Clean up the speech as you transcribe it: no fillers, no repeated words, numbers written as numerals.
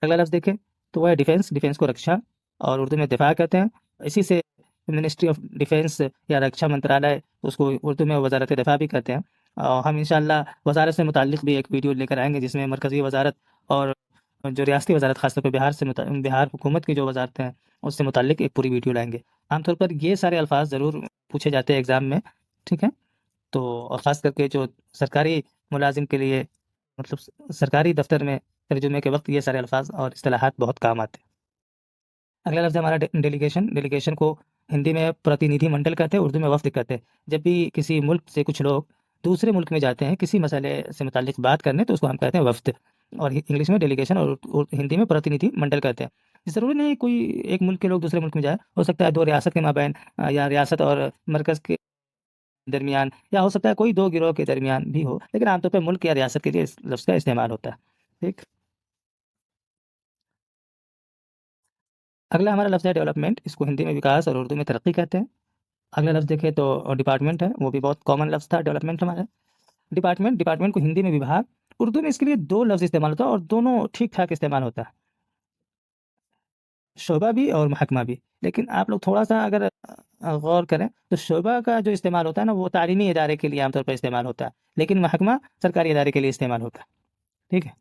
اگلا لفظ دیکھیں تو وہ ہے ڈیفینس، ڈیفینس کو رکشا اور اردو میں دفاع کہتے ہیں. اسی سے منسٹری آف ڈیفینس یا رکشا منترالیہ، اس کو اردو میں وزارت دفاع بھی کہتے ہیں. اور ہم انشاءاللہ وزارت سے متعلق بھی ایک ویڈیو لے کر آئیں گے، جس میں مرکزی وزارت اور جو ریاستی وزارت، خاص طور پہ بہار حکومت کی جو وزارتیں ہیں اس سے متعلق ایک پوری ویڈیو لائیں گے. عام طور پر یہ سارے الفاظ ضرور پوچھے جاتے ہیں ایگزام میں، ٹھیک ہے. تو اور خاص کر کے جو سرکاری ملازم کے لیے، مطلب سرکاری دفتر میں ترجمے کے وقت یہ سارے الفاظ اور اصطلاحات بہت کام آتے ہیں. اگلا لفظ ہے ہمارا ڈیلیگیشن. ڈیلیگیشن کو ہندی میں پرتینیدھی منڈل کہتے ہیں، اردو میں وفد کہتے ہیں. جب بھی کسی ملک سے کچھ لوگ دوسرے ملک میں جاتے ہیں کسی مسئلے سے متعلق بات کرنے، تو اس کو ہم کہتے ہیں وفد، اور انگلش میں ڈیلیگیشن اور ہندی میں پرتینیدھی منڈل کہتے ہیں. ضروری نہیں کوئی ایک ملک کے لوگ دوسرے ملک میں جائے، ہو سکتا ہے دو ریاست کے مابین یا ریاست اور مرکز کے درمیان، یا ہو سکتا ہے کوئی دو گروہ کے درمیان بھی ہو، لیکن عام طور پہ ملک یا ریاست کے لیے اس لفظ کا استعمال ہوتا ہے. ٹھیک. اگلا ہمارا لفظ ہے ڈیولپمنٹ. اس کو ہندی میں وکاس اور اردو میں ترقی کہتے ہیں. اگلا لفظ دیکھیں تو ڈپارٹمنٹ ہے، وہ بھی بہت کامن لفظ تھا ڈیولپمنٹ ہمارا. ڈپارٹمنٹ کو ہندی میں وبھاگ، اردو میں اس کے لیے دو لفظ استعمال ہوتا ہے اور دونوں ٹھیک ٹھاک استعمال ہوتا ہے، شعبہ بھی اور محکمہ بھی. لیکن آپ لوگ تھوڑا سا اگر غور کریں تو شعبہ کا جو استعمال ہوتا ہے نا، وہ تعلیمی ادارے کے لیے عام طور پر استعمال ہوتا ہے، لیکن محکمہ سرکاری ادارے کے لیے استعمال ہوتا ہے. ٹھیک ہے.